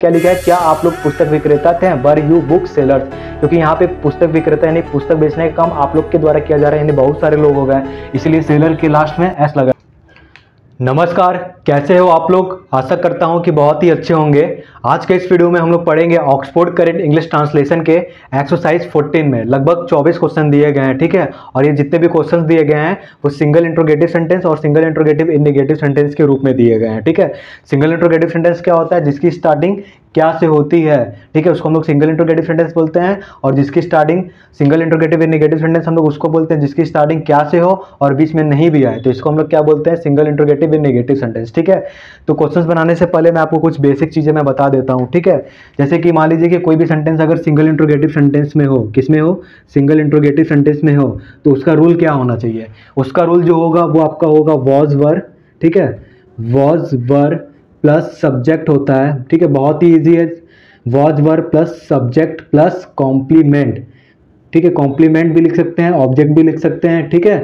क्या लिखा है, क्या आप लोग पुस्तक विक्रेता थे, वर यू बुक सेलर्स। क्योंकि यहाँ पे पुस्तक विक्रेता यानी पुस्तक बेचने का काम आप लोग के द्वारा किया जा रहा है, यानी बहुत सारे लोग हो गए, इसलिए सेलर के लास्ट में एस लगा। नमस्कार, कैसे हो आप लोग। आशा करता हूं कि बहुत ही अच्छे होंगे। आज के इस वीडियो में हम लोग पढ़ेंगे ऑक्सफोर्ड करेंट इंग्लिश ट्रांसलेशन के एक्सरसाइज 14 में लगभग 24 क्वेश्चन दिए गए हैं, ठीक है। और ये जितने भी क्वेश्चन दिए गए हैं वो सिंगल इंट्रोगेटिव सेंटेंस और सिंगल इंट्रोगेटिव इननेगेटिव सेंटेंस के रूप में दिए गए हैं, ठीक है। सिंगल इंट्रोगेटिव सेंटेंस क्या होता है, जिसकी स्टार्टिंग क्या से होती है, ठीक है, उसको हम लोग सिंगल इंट्रोगेटिव सेंटेंस बोलते हैं। और जिसकी स्टार्टिंग सिंगल इंट्रोगेटिव इननेगेटिव सेंटेंस हम लोग उसको बोलते हैं जिसकी स्टार्टिंग क्या से हो और बीच में नहीं भी आए, तो इसको हम लोग क्या बोलते हैं, सिंगल इंट्रोगेटिव इननेगेटिव सेंटेंस, ठीक है। तो क्वेश्चंस बनाने से पहले मैं आपको कुछ बेसिक चीजें मैं बता देता हूं, ठीक है। जैसे कि मान लीजिए कि कोई भी सेंटेंस अगर सिंगल इंट्रोगेटिव सेंटेंस में हो, किस में हो, सिंगल इंट्रोगेटिव सेंटेंस में हो, तो उसका रूल क्या होना चाहिए। उसका रूल जो होगा वो आपका होगा वॉज वर, ठीक है। वॉज वर प्लस सब्जेक्ट होता है, ठीक है, बहुत ही ईजी है। Was were plus subject plus complement, ठीक है, कॉम्प्लीमेंट भी लिख सकते हैं, ऑब्जेक्ट भी लिख सकते हैं, ठीक है,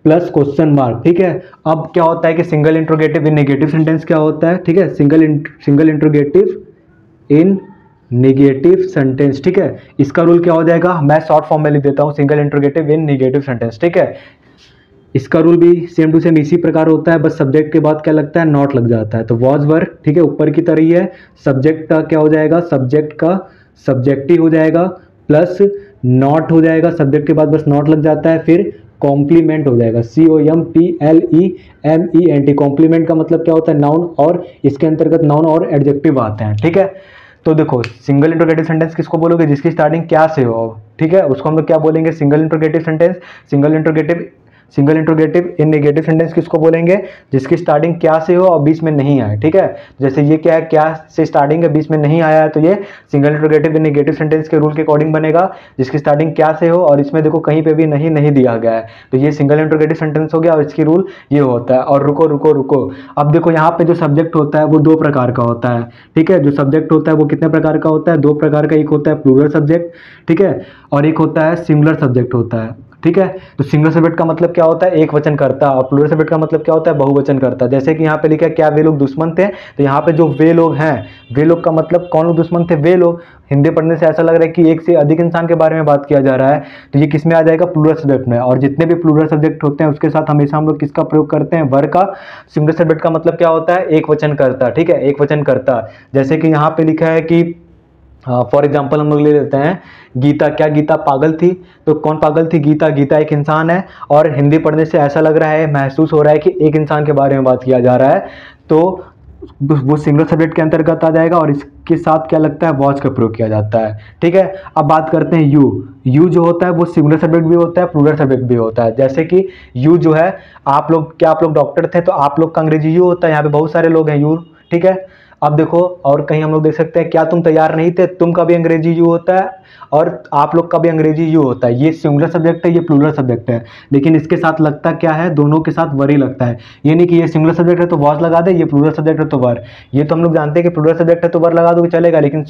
प्लस क्वेश्चन मार्क, ठीक है। अब क्या होता है कि single interrogative in negative sentence क्या होता है, ठीक है, single interrogative in negative sentence, ठीक है। इसका रूल क्या हो जाएगा, मैं शॉर्ट फॉर्म में लिख देता हूं, single interrogative in negative sentence, ठीक है। इसका रूल भी सेम टू सेम इसी प्रकार होता है, बस सब्जेक्ट के बाद क्या लगता है, नॉट लग जाता है। तो वॉज वर, ठीक है, ऊपर की तरह ही है। सब्जेक्ट का क्या हो जाएगा, सब्जेक्ट का सब्जेक्टिव हो जाएगा प्लस नॉट हो जाएगा, सब्जेक्ट के बाद बस नॉट लग जाता है, फिर कॉम्प्लीमेंट हो जाएगा, COMPLEMENT। कॉम्प्लीमेंट का मतलब क्या होता है, नाउन, और इसके अंतर्गत नाउन और एडजेक्टिव आते हैं, ठीक है। तो देखो सिंगल इंट्रोगेटिव सेंटेंस किसको बोलोगे, जिसकी स्टार्टिंग क्या से हो, ठीक है, उसको हम लोग क्या बोलेंगे, single interrogative sentence. Single interrogative in negative sentence किसको बोलेंगे, जिसकी स्टार्टिंग क्या से हो और बीच में नहीं आए, ठीक है। जैसे ये क्या है, क्या से स्टार्टिंग है, बीच में नहीं आया है, तो ये single interrogative in negative sentence के रूल के अकॉर्डिंग बनेगा, जिसकी स्टार्टिंग क्या से हो और इसमें देखो कहीं पे भी नहीं दिया गया है, तो ये सिंगल इंट्रोगेटिव सेंटेंस हो गया और इसकी रूल ये होता है। और रुको रुको रुको, अब देखो यहाँ पे जो सब्जेक्ट होता है वो दो प्रकार का होता है, ठीक है। जो सब्जेक्ट होता है वो कितने प्रकार का होता है, दो प्रकार का। एक होता है प्लूरल सब्जेक्ट, ठीक है, और एक होता है सिंगुलर सब्जेक्ट होता है, ठीक है। तो सिंगल सब्जेक्ट का मतलब क्या होता है, एक वचन करता, और प्लूरल सब्जेक्ट का मतलब क्या होता है, बहुवचन करता। जैसे कि यहाँ पे लिखा है क्या वे लोग दुश्मन थे, तो यहाँ पे जो वे लोग हैं, वे लोग का मतलब कौन लोग दुश्मन थे, वे लोग। हिंदी पढ़ने से ऐसा लग रहा है कि एक से अधिक इंसान के बारे में बात किया जा रहा है, तो ये किस में आ जाएगा, प्लूरल सब्जेक्ट में। और जितने भी प्लूरल सब्जेक्ट होते हैं उसके साथ हमेशा हम लोग किसका प्रयोग करते हैं, वर का। सिंगल सब्जेक्ट का मतलब क्या होता है, एक वचन करता, ठीक है, एक वचन करता। जैसे कि यहाँ पे लिखा है कि फॉर एग्जाम्पल हम लोग ले लेते हैं गीता, क्या गीता पागल थी, तो कौन पागल थी, गीता। गीता एक इंसान है, और हिंदी पढ़ने से ऐसा लग रहा है, महसूस हो रहा है कि एक इंसान के बारे में बात किया जा रहा है, तो वो सिंगल सब्जेक्ट के अंतर्गत आ जाएगा और इसके साथ क्या लगता है, वॉच का प्रयोग किया जाता है, ठीक है। अब बात करते हैं यू जो होता है वो सिंगुलर सब्जेक्ट भी होता है, प्लूरल सब्जेक्ट भी होता है। जैसे कि यू जो है, आप लोग, क्या आप लोग डॉक्टर थे, तो आप लोग का अंग्रेजी यू होता है, यहाँ पे बहुत सारे लोग हैं यू, ठीक है। अब देखो और कहीं हम लोग देख सकते हैं, क्या तुम तैयार नहीं थे, तुम का भी अंग्रेजी यू होता है और आप लोग का भी अंग्रेजी यू होता है। ये सिंगुलर सब्जेक्ट है, ये प्लूरल सब्जेक्ट है, लेकिन इसके साथ लगता क्या है, दोनों के साथ वर ही लगता है। ये नहीं कि ये सिंगुलर सब्जेक्ट है तो वॉज लगा दे, ये प्लूरल सब्जेक्ट है तो वर। ये तो हम लोग जानते हैं कि प्लूरल सब्जेक्ट है तो वर लगा दो चलेगा, लेकिन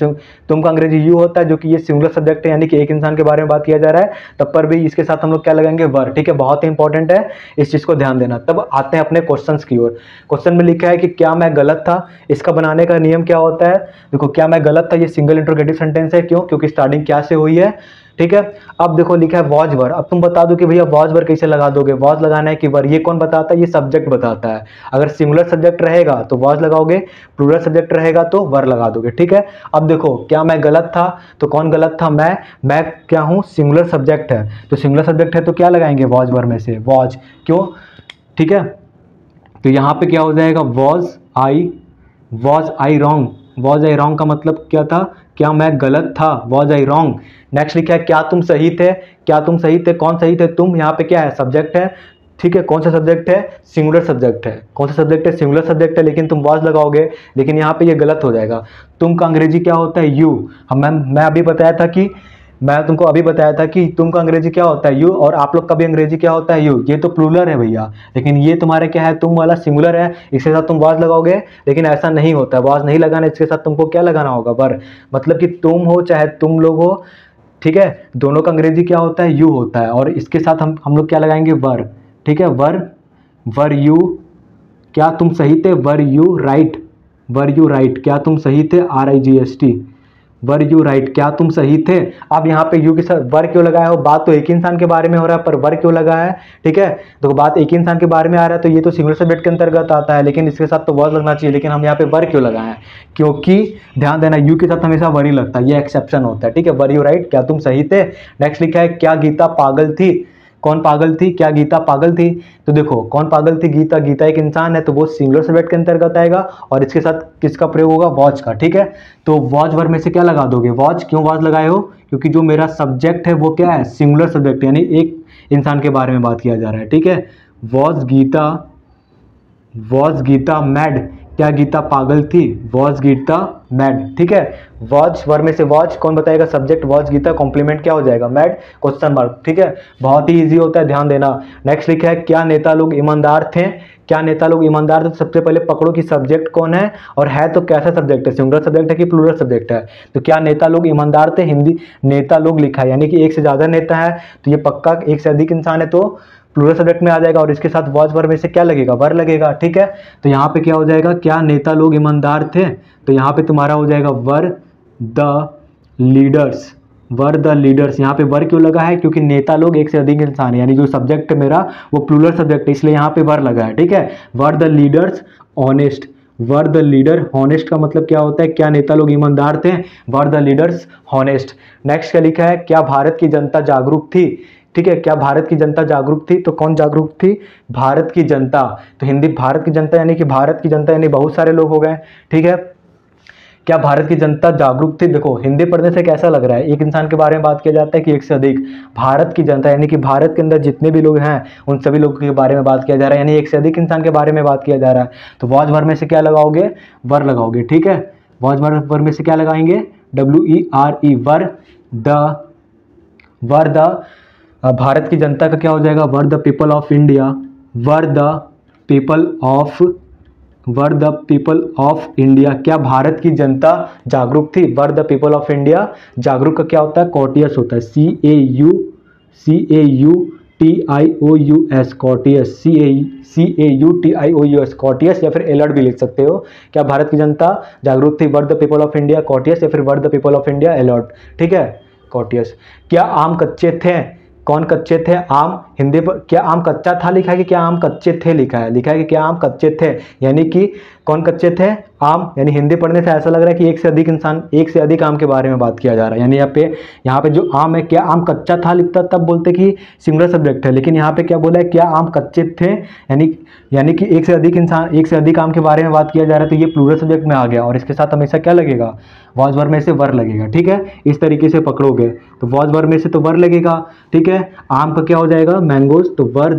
तुम का अंग्रेजी यू होता है, जो कि ये सिंगुलर सब्जेक्ट है, यानी कि एक इंसान के बारे में बात किया जा रहा है, तब पर भी इसके साथ हम लोग क्या लगाएंगे, वर, ठीक है। बहुत ही इंपॉर्टेंट है, इस चीज को ध्यान देना। तब आते हैं अपने क्वेश्चन की ओर। क्वेश्चन में लिखा है कि क्या मैं गलत था, इसका बनाने का नियम क्या होता है, देखो क्या मैं गलत था, ये सिंगल इंट्रोगेटिव सेंटेंस है, क्यों, क्योंकि स्टार्टिंग क्या से हुई है, ठीक है। अब देखो लिखा है वॉज वर, अब तुम बता दो कि भैया वॉज वर कैसे लगा दोगे, वॉज लगाना है कि वर, ये कौन बताता है, ये सब्जेक्ट बताता है। अगर सिंगुलर सब्जेक्ट रहेगा तो वॉज लगाओगे, प्लूरल सब्जेक्ट रहेगा तो वर लगा दोगे, ठीक है। अब देखो क्या मैं गलत था, तो कौन गलत था, मैं क्या हूं, सिंगुलर सब्जेक्ट है, तो सिंगुलर सब्जेक्ट है तो क्या लगाएंगे, वॉज वर में से वॉज, क्यों, ठीक है। तो यहां पे क्या हो जाएगा, was I wrong. Was I wrong का मतलब क्या था, क्या मैं गलत था, वॉज आई रॉन्ग। नेक्स्ट लिखा है क्या तुम सही थे, क्या तुम सही थे, कौन सही थे, तुम, यहाँ पे क्या है, सब्जेक्ट है, ठीक है। कौन सा सब्जेक्ट है, सिंगुलर सब्जेक्ट है, कौन सा सब्जेक्ट है, सिंगुलर सब्जेक्ट है, लेकिन तुम वॉज लगाओगे, लेकिन यहाँ पे ये गलत हो जाएगा। तुम का अंग्रेजी क्या होता है, यू। हम मैं अभी बताया था कि मैं तुमको अभी बताया था कि तुम का अंग्रेजी क्या होता है, यू, और आप लोग का भी अंग्रेजी क्या होता है, यू। ये तो प्लूरल है भैया, लेकिन ये तुम्हारे क्या है, तुम वाला सिंगुलर है, इसके साथ तुम वाज लगाओगे, लेकिन ऐसा नहीं होता है, वाज नहीं लगाना, इसके साथ तुमको क्या लगाना होगा, वर। मतलब कि तुम हो चाहे तुम लोग हो, ठीक है, दोनों का अंग्रेजी क्या होता है, यू होता है, और इसके साथ हम लोग क्या लगाएंगे, वर, ठीक है। वर यू, क्या तुम सही थे, were you right, were you right, क्या तुम सही थे, RIGST, वर यू राइट, क्या तुम सही थे। अब यहाँ पे यू के साथ वर क्यों लगाया हो, बात तो एक ही इंसान के बारे में हो रहा है पर वर क्यों लगा है, ठीक है। तो बात एक ही इंसान के बारे में आ रहा है तो ये तो सिंगुलर सब्जेक्ट के अंतर्गत आता है, लेकिन इसके साथ तो वॉज लगना चाहिए, लेकिन हम यहाँ पे वर क्यों लगाए हैं, क्योंकि ध्यान देना यू के साथ हमेशा वर ही लगता है, ये एक्सेप्शन होता है, ठीक है। वर यू राइट, क्या तुम सही थे। नेक्स्ट लिखा है क्या गीता पागल थी, कौन पागल थी, क्या गीता पागल थी। तो देखो कौन पागल थी, गीता, गीता एक इंसान है तो वो सिंगुलर सब्जेक्ट के अंतर्गत आएगा और इसके साथ किसका प्रयोग होगा, वॉच का, ठीक है। तो वॉच वर्ब में से क्या लगा दोगे, वॉच, क्यों वॉच लगाए हो, क्योंकि जो मेरा सब्जेक्ट है वो क्या है, सिंगुलर सब्जेक्ट, यानी एक इंसान के बारे में बात किया जा रहा है, ठीक है। वॉज गीता मैड, क्या गीता पागल थी, वॉज गीता मैड, ठीक है। वॉच वर्ब में से वॉच कौन बताएगा, सब्जेक्ट वॉच गीता, कॉम्प्लीमेंट क्या हो जाएगा, मैड, क्वेश्चन मार्क, ठीक है। बहुत ही इजी होता है, ध्यान देना। नेक्स्ट लिखा है क्या नेता लोग ईमानदार थे, क्या नेता लोग ईमानदार थे। तो सबसे पहले पकड़ो कि सब्जेक्ट कौन है और है तो कैसा सब्जेक्ट है, सिंगुलर सब्जेक्ट है कि प्लूरल सब्जेक्ट है। तो क्या नेता लोग ईमानदार थे, हिंदी नेता लोग लिखा है यानी कि एक से ज्यादा नेता है तो ये पक्का एक से अधिक इंसान है तो प्लूरल सब्जेक्ट में आ जाएगा और इसके साथ वॉच वर्ब में से क्या लगेगा, वर लगेगा, ठीक है। तो यहाँ पे क्या हो जाएगा, क्या नेता लोग ईमानदार थे, तो यहाँ पे तुम्हारा हो जाएगा were the leaders, were the leaders. यहाँ पे वर क्यों लगा है, क्योंकि नेता लोग एक से अधिक इंसान है, यानी जो सब्जेक्ट है मेरा वो प्लूरल सब्जेक्ट है इसलिए यहाँ पे वर लगा है, ठीक है। Were the leaders honest, were the leader honest का मतलब क्या होता है, क्या नेता लोग ईमानदार थे, were the leaders honest. Next क्या लिखा है, क्या भारत की जनता जागरूक थी, ठीक है। क्या भारत की जनता जागरूक थी, तो कौन जागरूक थी, भारत की जनता। तो हिंदी भारत की जनता यानी कि भारत की जनता यानी बहुत सारे लोग हो गए, ठीक है। क्या भारत की जनता जागरूक थी, देखो हिंदी पढ़ने से कैसा लग रहा है, एक इंसान के बारे में बात किया जाता है कि एक से अधिक, भारत की जनता यानी कि भारत के अंदर जितने भी लोग हैं उन सभी लोगों के बारे में बात किया जा रहा है, यानी एक से अधिक इंसान के बारे में बात किया जा रहा है। तो वॉज वर्ब में से क्या लगाओगे, वर लगाओगे, ठीक है। वॉज वर्ब में से क्या लगाएंगे, WERE, वर द भारत की जनता का क्या हो जाएगा, were the people of India, were the people of India. क्या भारत की जनता जागरूक थी, were the people of India. जागरूक का क्या होता है, कॉटियस होता है, CAUTIOUS, कॉटियस, CAUTIOUS, कॉटियस, या फिर अलर्ट भी लिख सकते हो। क्या भारत की जनता जागरूक थी, were the people of India cautious, या फिर were the people of India alert, ठीक है, कॉटियस। क्या आम कच्चे थे, कौन कच्चे थे, आम, हिंदी पर क्या आम कच्चा था लिखा है कि क्या आम कच्चे थे लिखा है, लिखा है कि क्या आम कच्चे थे, यानी कि कौन कच्चे थे, आम, यानी हिंदी पढ़ने से ऐसा लग रहा है कि एक से अधिक इंसान, एक से अधिक आम के बारे में बात किया जा रहा है, यानी यहाँ पे जो आम है, क्या आम कच्चा था लिखता तब बोलते कि सिंगुलर सब्जेक्ट है, लेकिन यहाँ पे क्या बोला है, क्या आम कच्चे थे, यानी कि एक से अधिक इंसान, एक से अधिक आम के बारे में बात किया जा रहा है तो ये प्लूरल सब्जेक्ट में आ गया और इसके साथ हमेशा क्या लगेगा, वॉज वर्ब में से वर लगेगा, ठीक है। इस तरीके से पकड़ोगे तो वॉज वर्ब में से तो वर लगेगा, ठीक है। आम का क्या हो जाएगा, मैंगोज, तो वर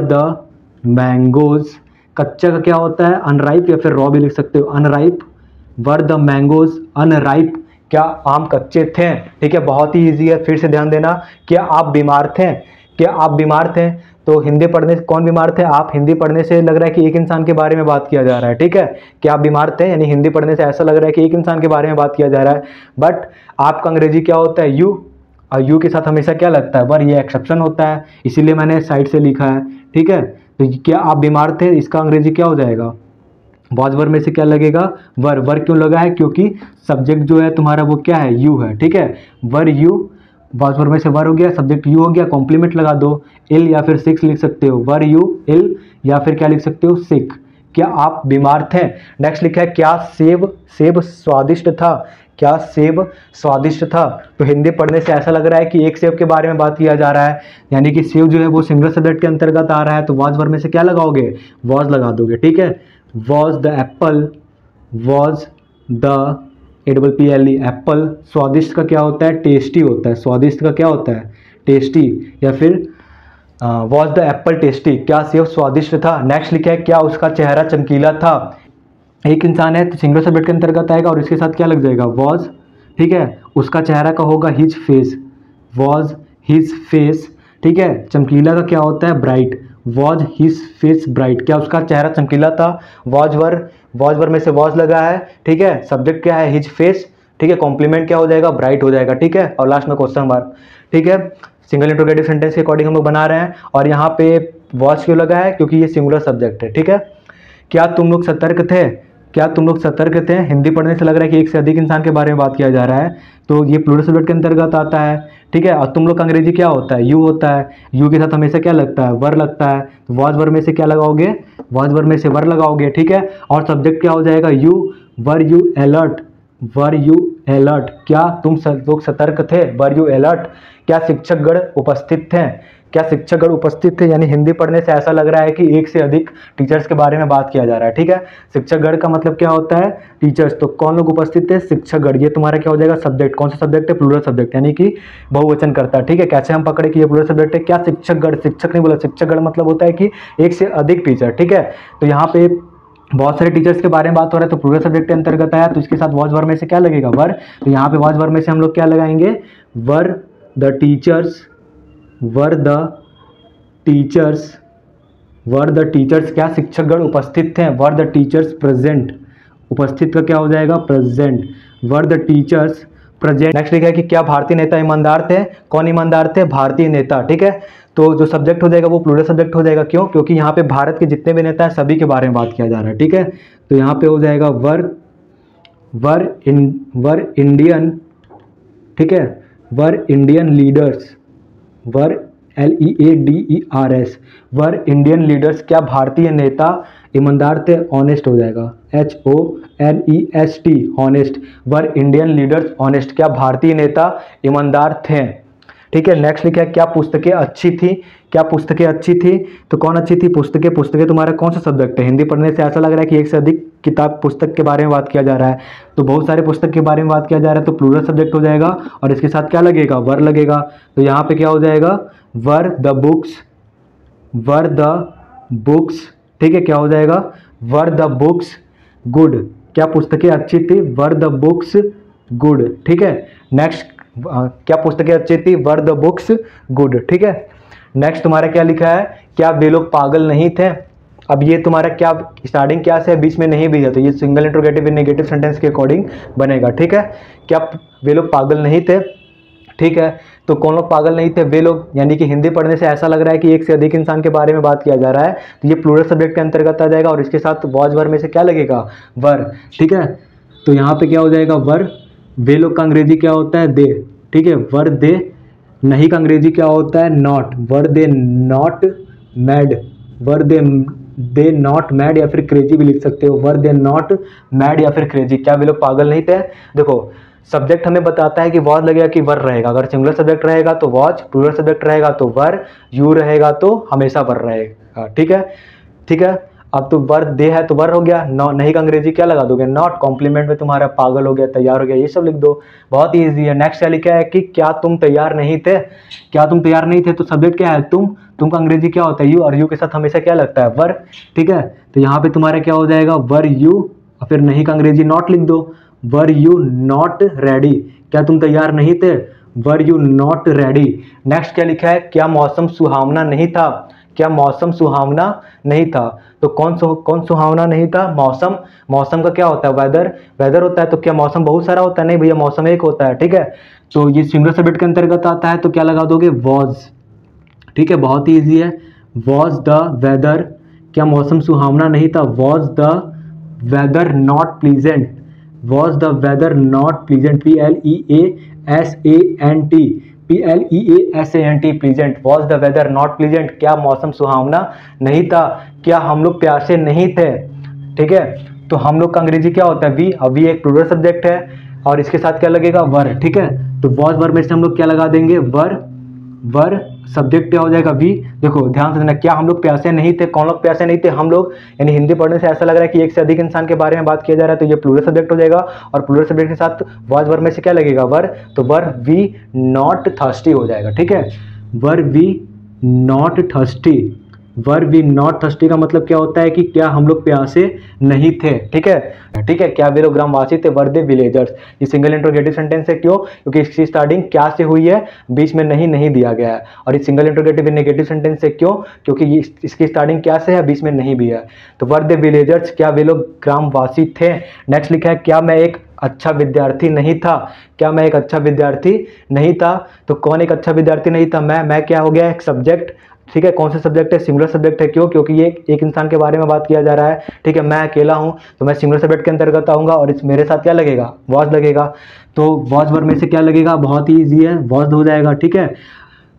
द मैंगोज। कच्चा का क्या होता है, अनराइप, या फिर रॉ भी लिख सकते हो, unripe, were the mangoes unripe. क्या आम कच्चे थे, ठीक है, बहुत ही ईजी है, फिर से ध्यान देना। क्या आप बीमार थे, क्या आप बीमार थे, तो हिंदी पढ़ने से कौन बीमार थे, आप, हिंदी पढ़ने से लग रहा है कि एक इंसान के बारे में बात किया जा रहा है, ठीक है। क्या आप बीमार थे, यानी हिंदी पढ़ने से ऐसा लग रहा है कि एक इंसान के बारे में बात किया जा रहा है, बट आपका अंग्रेजी क्या होता है, यू, और यू के साथ हमेशा क्या लगता है, वर, ये एक्सेप्शन होता है, इसीलिए मैंने साइड से लिखा है, ठीक है। तो क्या आप बीमार थे, इसका अंग्रेजी क्या हो जाएगा, वॉज वर्ब में से क्या लगेगा, वर। वर क्यों लगा है, क्योंकि सब्जेक्ट जो है तुम्हारा वो क्या है, यू है, ठीक है। वर यू, वॉज वर्ब में से वर हो गया, सब्जेक्ट यू हो गया, कॉम्प्लीमेंट लगा दो, इल या फिर सिक लिख सकते हो, वर यू इल, या फिर क्या लिख सकते हो, सिक। क्या आप बीमार थे। नेक्स्ट लिखा है क्या सेब स्वादिष्ट था, क्या सेब स्वादिष्ट था, तो हिंदी पढ़ने से ऐसा लग रहा है कि एक सेब के बारे में बात किया जा रहा है, यानी कि सेब जो है वो सिंगुलर सब्जेक्ट के अंतर्गत आ रहा है, तो वॉज वर्ब में से क्या लगाओगे, वॉज लगा दोगे, ठीक है। Was the Apple, was the APPLE Apple. स्वादिष्ट का क्या होता है, टेस्टी होता है, स्वादिष्ट का क्या होता है, टेस्टी, या फिर वॉज द एप्पल टेस्टी, क्या सेब स्वादिष्ट था। नेक्स्ट लिखा है क्या उसका चेहरा चमकीला था, एक इंसान है तो सिंगुलर सब्जेक्ट के अंतर्गत आएगा और इसके साथ क्या लग जाएगा, वॉज, ठीक है। उसका चेहरा का होगा his face, was his face, ठीक है। चमकीला का क्या होता है, bright, was his face bright, क्या उसका चेहरा चमकीला था। वॉज वर्ब में से वॉज लगा है, ठीक है। सब्जेक्ट क्या है, हिज फेस, ठीक है। कॉम्प्लीमेंट क्या हो जाएगा, ब्राइट हो जाएगा, ठीक है। और लास्ट में क्वेश्चन मार्क, ठीक है। सिंगल इंट्रोगेटिव सेंटेंस के अकॉर्डिंग हम लोग बना रहे हैं और यहाँ पे वॉज क्यों लगा है, क्योंकि ये सिंगुलर सब्जेक्ट है, ठीक है। क्या तुम लोग सतर्क थे, क्या तुम लोग सतर्क थे। हिंदी पढ़ने से लग रहा है कि एक से अधिक इंसान के बारे में बात किया जा रहा है, तो ये प्लूरल सब्जेक्ट के अंतर्गत आता है। ठीक है, और तुम लोग का अंग्रेजी क्या होता है, यू होता है। यू के साथ हमेशा क्या लगता है, वर लगता है। तो वॉज वर में से क्या लगाओगे, वॉज वर में से वर लगाओगे। ठीक है, और सब्जेक्ट क्या हो जाएगा, you. Were you alert, were you alert, क्या तुम लोग सतर्क थे, वर यू अलर्ट। क्या शिक्षकगण उपस्थित थे, क्या शिक्षकगण उपस्थित थे, यानी हिंदी पढ़ने से ऐसा लग रहा है कि एक से अधिक टीचर्स के बारे में बात किया जा रहा है। ठीक है, शिक्षकगण का मतलब क्या होता है, टीचर्स। तो कौन लोग उपस्थित थे, शिक्षकगण। ये तुम्हारा क्या हो जाएगा, सब्जेक्ट। कौन सा सब्जेक्ट है, प्लूरल सब्जेक्ट, यानी कि बहुवचन करता है। ठीक है, कैसे हम पकड़े कि ये प्लूरल सब्जेक्ट है, क्या शिक्षकगण, शिक्षक नहीं बोला, शिक्षकगण मतलब होता है कि एक से अधिक टीचर। ठीक है, तो यहाँ पे बहुत सारे टीचर्स के बारे में बात हो रहा है, तो प्लूरल सब्जेक्ट के अंतर्गत आया, तो इसके साथ वॉज वर में से क्या लगेगा, वर। तो यहाँ पे वॉज वर में से हम लोग क्या लगाएंगे, were the teachers, were the teachers, were the teachers, क्या शिक्षकगण उपस्थित थे, वर द टीचर्स प्रेजेंट। उपस्थित का क्या हो जाएगा, present, were the teachers present. Next लिखा है कि क्या भारतीय नेता ईमानदार थे, कौन ईमानदार थे, भारतीय नेता। ठीक है, तो जो सब्जेक्ट हो जाएगा वो प्लूरल सब्जेक्ट हो जाएगा, क्यों, क्योंकि यहाँ पे भारत के जितने भी नेता हैं सभी के बारे में बात किया जा रहा है। ठीक है, तो यहाँ पे हो जाएगा वर इंडियन। ठीक है, वर इंडियन लीडर्स, वर LEADERS, वर इंडियन लीडर्स, क्या भारतीय नेता ईमानदार थे, ऑनेस्ट हो जाएगा, HONEST, ऑनेस्ट। वर इंडियन लीडर्स ऑनेस्ट, क्या भारतीय नेता ईमानदार थे। ठीक है, नेक्स्ट लिखा है क्या पुस्तकें अच्छी थी, क्या पुस्तकें अच्छी थी। तो कौन अच्छी थी, पुस्तकें। पुस्तकें तुम्हारा कौन सा सब्जेक्ट है, हिंदी पढ़ने से ऐसा लग रहा है कि एक से अधिक किताब पुस्तक के बारे में बात किया जा रहा है, तो बहुत सारे पुस्तक के बारे में बात किया जा रहा है, तो प्लूरल सब्जेक्ट हो जाएगा, और इसके साथ क्या लगेगा, वर लगेगा। तो यहाँ पे क्या हो जाएगा, were the books, were the books. ठीक है, क्या हो जाएगा, वर द बुक्स गुड, क्या पुस्तकें अच्छी थी, वर द बुक्स गुड। ठीक है, नेक्स्ट क्या पुस्तकें अच्छी थी, वर द बुक्स गुड। ठीक है, नेक्स्ट तुम्हारा क्या लिखा है, क्या वे लोग पागल नहीं थे। अब ये तुम्हारा क्या स्टार्टिंग क्या से है, बीच में नहीं भी है, तो ये सिंगल इंट्रोगेटिव नेगेटिव सेंटेंस के अकॉर्डिंग बनेगा। ठीक है, क्या वे लोग पागल नहीं थे। ठीक है, तो कौन लोग पागल नहीं थे, वे लोग, यानी कि हिंदी पढ़ने से ऐसा लग रहा है कि एक से अधिक इंसान के बारे में बात किया जा रहा है, तो ये प्लूरल सब्जेक्ट के अंतर्गत आ जाएगा, और इसके साथ वॉज वर में से क्या लगेगा, वर। ठीक है, तो यहाँ पे क्या हो जाएगा, वर। वे लोग का अंग्रेजी क्या होता है, दे। ठीक है, वर दे। नहीं का अंग्रेजी क्या होता है, not, were they not mad, were they not mad, या फिर क्रेजी भी लिख सकते हो, वर दे नॉट मैड या फिर क्रेजी, क्या वे लोग पागल नहीं थे। देखो सब्जेक्ट हमें बताता है कि वॉज लगेगा कि वर रहेगा, अगर सिंगुलर सब्जेक्ट रहेगा तो वॉज, प्लूरल सब्जेक्ट रहेगा तो वर, यू रहेगा तो हमेशा वर रहेगा। ठीक है, ठीक है, अब तो वर दे है तो वर हो गया, नहीं का अंग्रेजी क्या लगा दोगे, नॉट। कॉम्प्लीमेंट में तुम्हारा पागल हो गया, तैयार हो गया, ये सब लिख दो, बहुत ही ईजी है। नेक्स्ट क्या लिखा है कि क्या तुम तैयार नहीं थे, क्या तुम तैयार नहीं थे, तो सब्जेक्ट क्या है, तुम का अंग्रेजी क्या होता है, यू, और यू के साथ हमेशा क्या लगता है, वर। ठीक है, तो यहाँ पे तुम्हारा क्या हो जाएगा, वर यू, और फिर नहीं का अंग्रेजी नॉट लिख दो, वर यू नॉट रेडी, क्या तुम तैयार नहीं थे, were you not ready. Next क्या लिखा है, क्या मौसम सुहावना नहीं था, क्या मौसम सुहावना नहीं था, तो कौन सुहावना नहीं था, मौसम। मौसम का क्या होता है, वेदर, वेदर होता है, तो क्या मौसम बहुत सारा होता है, नहीं भैया मौसम एक होता है। ठीक है, तो ये सिंगुलर सब्जेक्ट के अंतर्गत आता है, तो क्या लगा दोगे, वॉज। ठीक है, बहुत ही ईजी है, वॉज द वेदर, क्या मौसम सुहावना नहीं था, was the whether not pleasant, was the whether not pleasant, PLEASANT pleasant, was the whether not pleasant, क्या मौसम सुहावना नहीं था, क्या हम लोग प्यासे नहीं थे। ठीक है, तो हम लोग का अंग्रेजी क्या होता है, वी, अब वी एक प्लूरल सब्जेक्ट है, और इसके साथ क्या लगेगा, वर। ठीक है, तो वॉज वर में से हम लोग क्या लगा देंगे, वर, वर सब्जेक्ट क्या हो जाएगा, वी। देखो ध्यान से देना, क्या हम लोग प्यासे नहीं थे, कौन लोग प्यासे नहीं थे, हम लोग, यानी हिंदी पढ़ने से ऐसा लग रहा है कि एक से अधिक इंसान के बारे में बात किया जा रहा है, तो ये प्लूरल सब्जेक्ट हो जाएगा, और प्लूरल सब्जेक्ट के साथ वॉज वर में से क्या लगेगा, वर, तो वर वी नॉट थर्स्टी हो जाएगा। ठीक है, were we not thirsty, were we not thirsty का मतलब क्या होता है कि क्या हम लोग प्यासे नहीं थे। ठीक है, ठीक है, क्या वे लोग ग्रामवासी थे, वर दे विलेजर्स। ये सिंगल इंट्रोगेटिव सेंटेंस है, क्यों, क्योंकि इसकी स्टार्टिंग क्या से हुई है, बीच में नहीं दिया गया है, और ये सिंगल इंट्रोगेटिव नेगेटिव सेंटेंस है, क्यों, क्योंकि ये इसकी स्टार्टिंग क्या से है, बीच में नहीं भी है, तो वर दे विलेजर्स, क्या वे लोग ग्रामवासी थे। नेक्स्ट लिखा है, क्या मैं एक अच्छा विद्यार्थी नहीं था, क्या मैं एक अच्छा विद्यार्थी नहीं था, तो कौन एक अच्छा विद्यार्थी नहीं था, मैं क्या हो गया, एक सब्जेक्ट, ठीक है, कौन सा सब्जेक्ट है, सिंगुलर सब्जेक्ट है। क्यों? क्योंकि ये एक इंसान के बारे में बात किया जा रहा है, ठीक है, मैं अकेला हूँ तो मैं सिंगुलर सब्जेक्ट के अंतर्गत आऊँगा और इस मेरे साथ क्या लगेगा, वॉज लगेगा। तो वॉज वर्ब में से क्या लगेगा, बहुत ही ईजी है, वॉज हो जाएगा, ठीक है।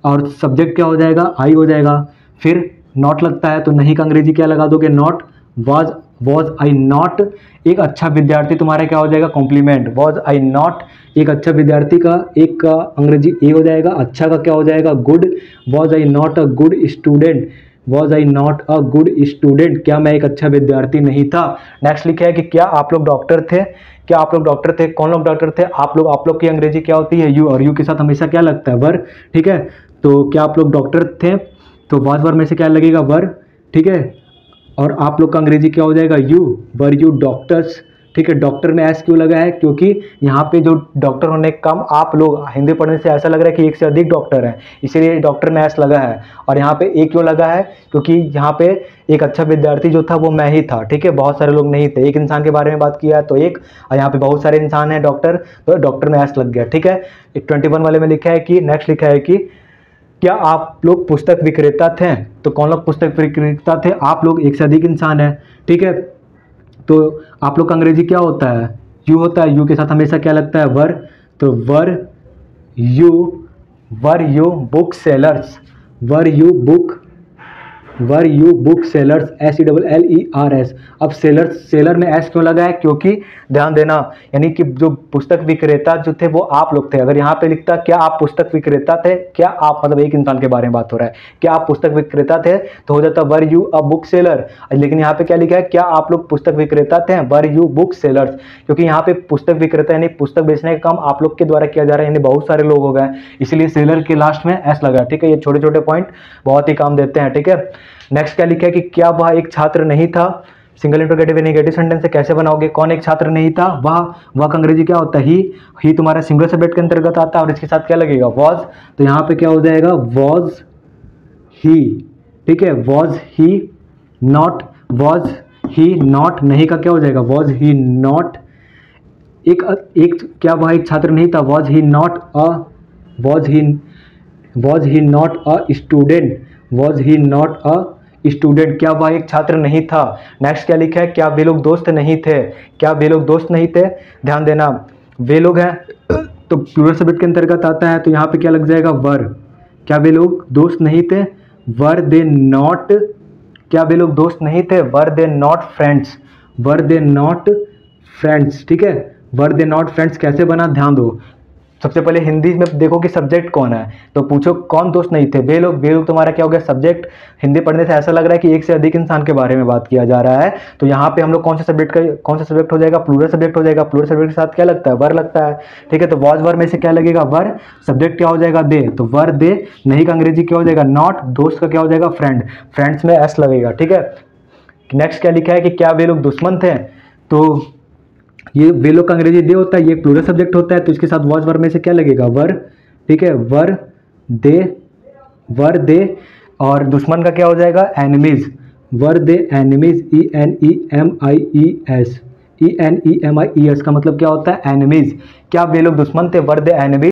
और सब्जेक्ट क्या हो जाएगा, आई हो जाएगा। फिर नॉट लगता है तो नहीं का अंग्रेजी क्या लगा दोगे, नॉट। वॉज आई नॉट एक अच्छा विद्यार्थी तुम्हारा क्या हो जाएगा, कॉम्प्लीमेंट। वॉज आई नॉट एक अच्छा विद्यार्थी का एक का अंग्रेजी ए हो जाएगा, अच्छा का क्या हो जाएगा, good. Was I not a good student, was I not a good student, क्या मैं एक अच्छा विद्यार्थी नहीं था। नेक्स्ट लिखा है कि क्या आप लोग डॉक्टर थे, क्या आप लोग डॉक्टर थे, कौन लोग डॉक्टर थे, आप लोग की अंग्रेजी क्या होती है, यू, और यू के साथ हमेशा क्या लगता है, वर, ठीक है। तो क्या आप लोग डॉक्टर थे, तो वॉज वर में से क्या लगेगा, वर, ठीक है। और आप लोग का अंग्रेजी क्या हो जाएगा, यू, वर यू डॉक्टर्स, ठीक है। डॉक्टर में एस क्यों लगा है, क्योंकि यहाँ पे जो डॉक्टर होने का काम, आप लोग हिंदी पढ़ने से ऐसा लग रहा है कि एक से अधिक डॉक्टर हैं, इसीलिए डॉक्टर में एस लगा है। और यहाँ पे ए क्यों लगा है, क्योंकि यहाँ पे एक अच्छा विद्यार्थी जो था वो मैं ही था, ठीक है, बहुत सारे लोग नहीं थे। एक इंसान के बारे में बात किया तो एक, और यहाँ पे बहुत सारे इंसान हैं डॉक्टर, तो डॉक्टर में एस लग गया, ठीक है। 21 वाले में लिखा है कि, नेक्स्ट लिखा है कि क्या आप लोग पुस्तक विक्रेता थे, तो कौन लोग पुस्तक विक्रेता थे, आप लोग, एक से अधिक इंसान है, ठीक है। तो आप लोग का अंग्रेजी क्या होता है, यू होता है, यू के साथ हमेशा क्या लगता है, वर। तो were you book sellers, were you book sellers, SELLERS। अब सेलर में एस क्यों लगा है, क्योंकि ध्यान देना, यानी कि जो पुस्तक विक्रेता जो थे वो आप लोग थे। अगर यहाँ पे लिखता क्या आप पुस्तक विक्रेता थे, क्या आप मतलब एक इंसान के बारे में बात हो रहा है, क्या आप पुस्तक विक्रेता थे, तो हो जाता were you a book seller. लेकिन यहाँ पे क्या लिखा है, क्या आप लोग पुस्तक विक्रेता थे, वर यू बुक सेलर्स, क्योंकि यहाँ पे पुस्तक विक्रेता यानी पुस्तक बेचने का काम आप लोग के द्वारा किया जा रहा है, यानी बहुत सारे लोग हो गए, इसलिए सेलर के लास्ट में एस लगा, ठीक है। ये छोटे छोटे पॉइंट बहुत ही काम देते हैं, ठीक है। नेक्स्ट क्या लिखा है कि क्या वह एक छात्र नहीं था, सिंगल इंट्रोगेटिव नेगेटिव सेंटेंस से कैसे बनाओगे, कौन एक छात्र नहीं था, वह का अंग्रेजी क्या होता है, ही तुम्हारा सिंगुलर सब्जेक्ट के अंतर्गत आता है और इसके साथ क्या लगेगा, वॉज। तो यहाँ पे क्या हो जाएगा, वॉज ही, ठीक है। वॉज ही नॉट नहीं का क्या हो जाएगा, वॉज ही नॉट एक क्या वह एक छात्र नहीं था, was he not a student, क्या वह एक छात्र नहीं था। नेक्स्ट क्या लिखा है, क्या वे लोग दोस्त नहीं थे, क्या वे लोग दोस्त नहीं थे। ध्यान देना, वे लोग हैं तो प्लूरल सब्जेक्ट के अंतर्गत आता है, तो यहाँ पे क्या लग जाएगा, वर। क्या वे लोग दोस्त नहीं थे, वर दे नॉट, क्या वे लोग दोस्त नहीं थे, वर दे नॉट फ्रेंड्स, ठीक है। वर दे नॉट फ्रेंड्स कैसे बना, ध्यान दो। सबसे पहले हिंदी में देखो कि सब्जेक्ट कौन है, तो पूछो कौन दोस्त नहीं थे, वे लोग तुम्हारा क्या हो गया, सब्जेक्ट। हिंदी पढ़ने से ऐसा लग रहा है कि एक से अधिक इंसान के बारे में बात किया जा रहा है, तो यहाँ पे हम लोग कौन सा सब्जेक्ट हो जाएगा, प्लूरल सब्जेक्ट हो जाएगा। प्लूरल सब्जेक्ट के साथ क्या लगता है, वर लगता है, ठीक है। तो वॉज वर में से क्या लगेगा, वर। सब्जेक्ट क्या हो जाएगा, दे, तो वर दे। नहीं का अंग्रेजी क्या हो जाएगा, नॉट। दोस्त का क्या हो जाएगा, फ्रेंड। फ्रेंड्स में एस लगेगा, ठीक है। नेक्स्ट क्या लिखा है कि क्या वे लोग दुश्मन थे, तो ये वे लोग का अंग्रेजी दे होता है, ये प्लूरल सब्जेक्ट होता है, तो इसके साथ वॉज वर में से क्या लगेगा, वर, ठीक है। वर दे और दुश्मन का क्या हो जाएगा, एनिमीज। वर दे एनिमीज, ENEMIES का मतलब क्या होता है, एनिमीज। क्या वे लोग दुश्मन थे, वर दे एनिमीज।